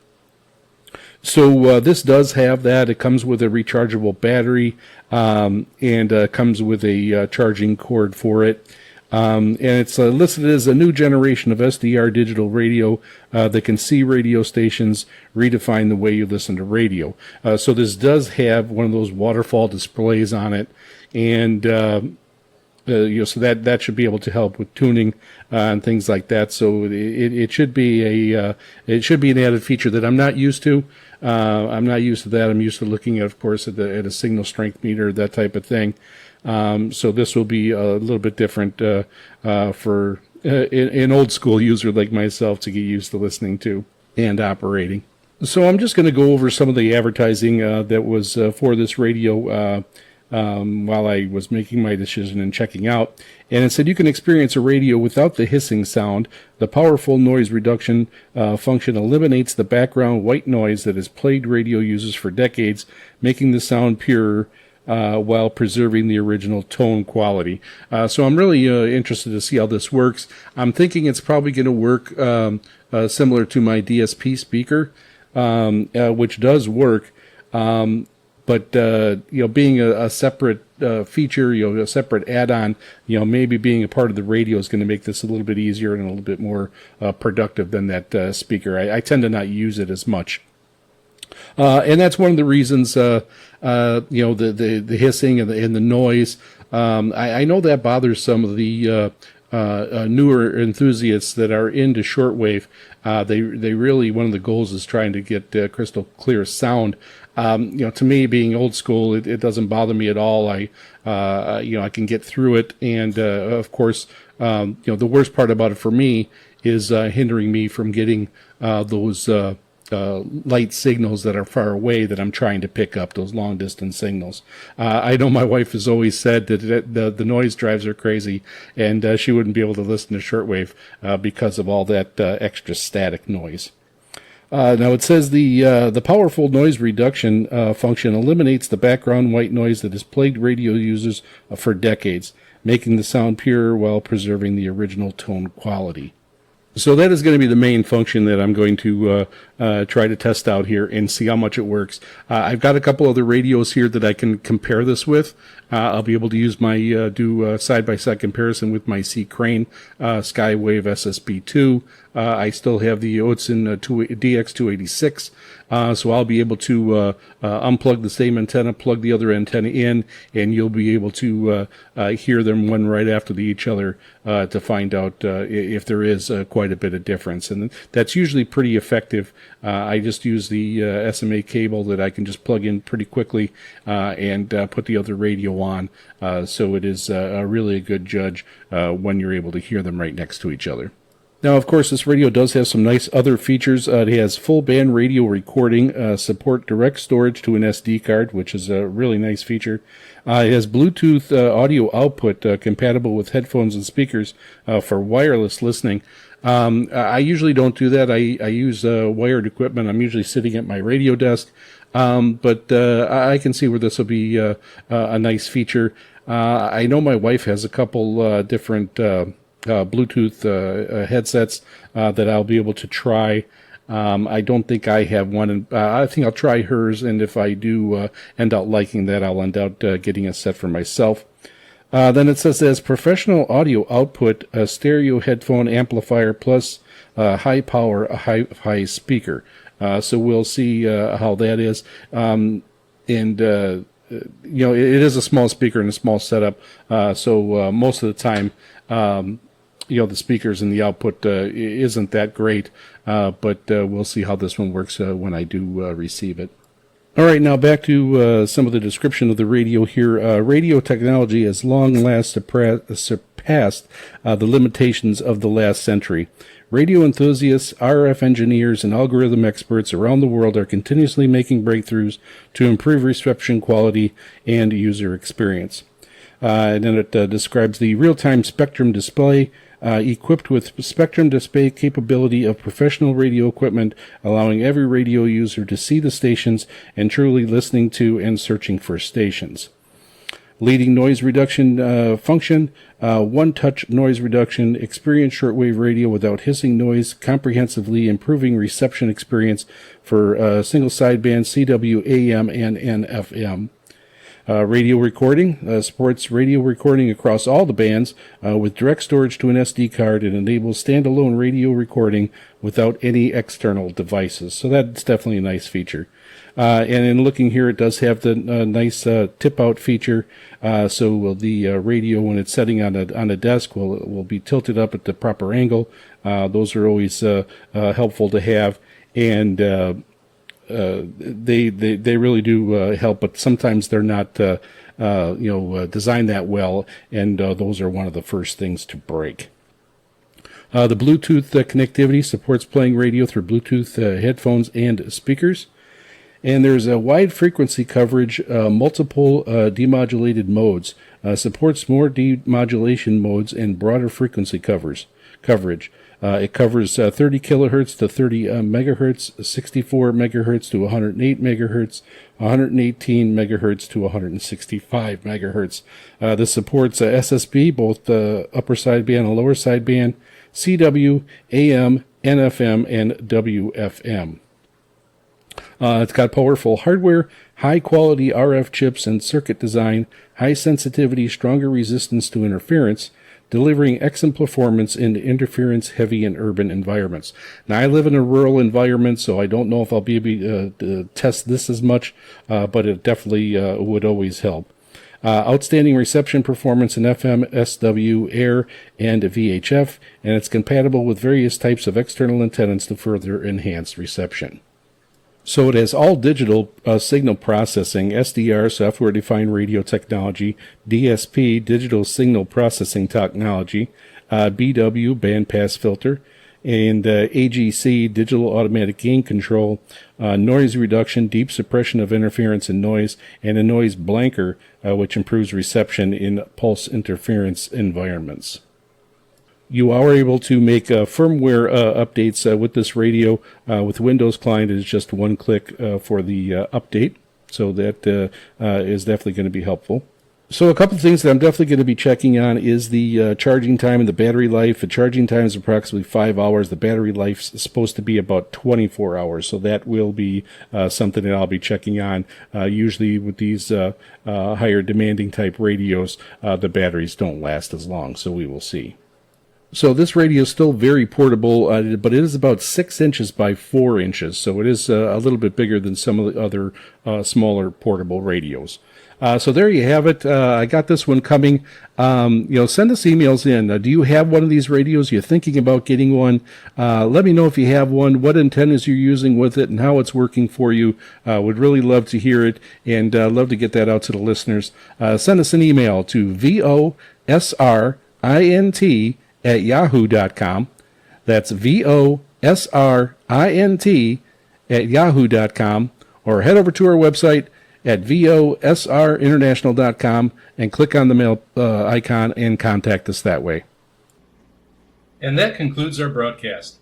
Speaker 2: So this does have that. It comes with a rechargeable battery and comes with a charging cord for it. And it's listed as a new generation of SDR digital radio that can see radio stations, redefine the way you listen to radio. So this does have one of those waterfall displays on it, and so that should be able to help with tuning and things like that. So it should be it should be an added feature that I'm not used to. I'm not used to that. I'm used to looking at, of course, at a signal strength meter, that type of thing. So this will be a little bit different for an old school user like myself to get used to listening to and operating. So I'm just going to go over some of the advertising that was for this radio while I was making my decision and checking out. And it said you can experience a radio without the hissing sound. The powerful noise reduction function eliminates the background white noise that has plagued radio users for decades, making the sound purer while preserving the original tone quality. So I'm really interested to see how this works. I'm thinking it's probably going to work similar to my DSP speaker, which does work. But being a separate feature, a separate add-on, maybe being a part of the radio is going to make this a little bit easier and a little bit more productive than that speaker. I tend to not use it as much. And that's one of the reasons, the hissing and the noise. I know that bothers some of the newer enthusiasts that are into shortwave. They really, one of the goals is trying to get crystal clear sound. To me, being old school, it doesn't bother me at all. I can get through it. And, of course, the worst part about it for me is hindering me from getting those light signals that are far away that I'm trying to pick up, those long distance signals. I know my wife has always said that the noise drives her crazy, and she wouldn't be able to listen to shortwave because of all that extra static noise. Now it says the powerful noise reduction function eliminates the background white noise that has plagued radio users for decades, making the sound purer while preserving the original tone quality. So that is going to be the main function that I'm going to try to test out here and see how much it works. I've got a couple other radios here that I can compare this with. I'll be able to use my do side-by-side comparison with my C. Crane Skywave SSB2. I still have the Oatson DX286, so I'll be able to unplug the same antenna, plug the other antenna in, and you'll be able to hear them one right after each other to find out if there is quite a bit of difference. And that's usually pretty effective. I just use the SMA cable that I can just plug in pretty quickly and put the other radio on. So it is really a good judge when you're able to hear them right next to each other. Now, of course, this radio does have some nice other features. It has full band radio recording, support direct storage to an SD card, which is a really nice feature. It has Bluetooth audio output compatible with headphones and speakers for wireless listening. I usually don't do that. I use wired equipment. I'm usually sitting at my radio desk. But I can see where this will be a nice feature. I know my wife has a couple different Bluetooth headsets that I'll be able to try. I don't think I have one, and I think I'll try hers, and if I do end up liking that, I'll end up getting a set for myself. Then it says there's professional audio output, a stereo headphone amplifier, plus high power, a high speaker. So we'll see how that is. It is a small speaker and a small setup. So most of the time, the speakers and the output isn't that great. But we'll see how this one works when I do receive it. All right, now back to some of the description of the radio here. Radio technology has long last surpassed the limitations of the last century. Radio enthusiasts, RF engineers, and algorithm experts around the world are continuously making breakthroughs to improve reception quality and user experience. And then it describes the real-time spectrum display, equipped with spectrum display capability of professional radio equipment, allowing every radio user to see the stations and truly listening to and searching for stations. Leading noise reduction function, one-touch noise reduction, experience shortwave radio without hissing noise, comprehensively improving reception experience for single sideband CW, AM, and NFM. Radio recording supports radio recording across all the bands with direct storage to an SD card and enables standalone radio recording without any external devices. So that's definitely a nice feature. And in looking here, it does have the nice tip-out feature. So the radio, when it's setting on a desk, will be tilted up at the proper angle. Those are always helpful to have, and they really do help. But sometimes they're not designed that well, and those are one of the first things to break. The Bluetooth connectivity supports playing radio through Bluetooth headphones and speakers. And there's a wide frequency coverage, multiple demodulated modes, supports more demodulation modes and broader frequency coverage. It covers 30 kilohertz to 30 megahertz, 64 megahertz to 108 megahertz, 118 megahertz to 165 megahertz. This supports SSB, both upper sideband and lower sideband, CW, AM, NFM, and WFM. It's got powerful hardware, high-quality RF chips and circuit design, high sensitivity, stronger resistance to interference, delivering excellent performance in interference-heavy and urban environments. Now, I live in a rural environment, so I don't know if I'll be able to test this as much, but it definitely would always help. Outstanding reception performance in FM, SW, air, and VHF, and it's compatible with various types of external antennas to further enhance reception. So it has all digital signal processing, SDR, software-defined radio technology, DSP, digital signal processing technology, BW, bandpass filter, and AGC, digital automatic gain control, noise reduction, deep suppression of interference and noise, and a noise blanker, which improves reception in pulse interference environments. You are able to make firmware updates with this radio. With Windows client, it is just one click for the update. So that is definitely going to be helpful. So a couple of things that I'm definitely going to be checking on is the charging time and the battery life. The charging time is approximately 5 hours. The battery life is supposed to be about 24 hours. So that will be something that I'll be checking on. Usually with these higher demanding type radios, the batteries don't last as long. So we will see. So this radio is still very portable, but it is about 6 inches by 4 inches. So it is a little bit bigger than some of the other smaller portable radios. So there you have it. I got this one coming. Send us emails in. Do you have one of these radios? You're thinking about getting one? Let me know if you have one, what antennas you're using with it, and how it's working for you. Would really love to hear it, and love to get that out to the listeners. Send us an email to VOSRINT@yahoo.com. That's VOSRINT@yahoo.com. Or head over to our website at VOSRinternational.com and click on the mail icon and contact us that way.
Speaker 1: And that concludes our broadcast.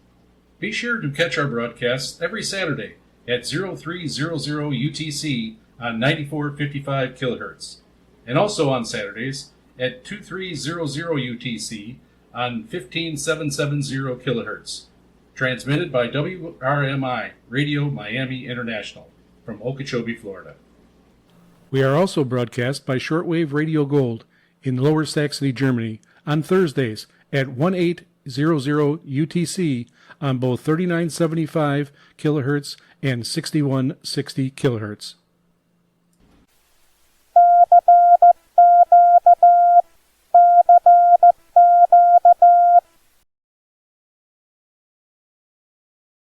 Speaker 1: Be sure to catch our broadcasts every Saturday at 0300 UTC on 9455 kilohertz, and also on Saturdays at 2300 UTC on 15770 kilohertz. Transmitted by WRMI, Radio Miami International, from Okeechobee, Florida.
Speaker 2: We are also broadcast by Shortwave Radio Gold in Lower Saxony, Germany, on Thursdays at 1800 UTC on both 3975 kilohertz and 6160 kilohertz.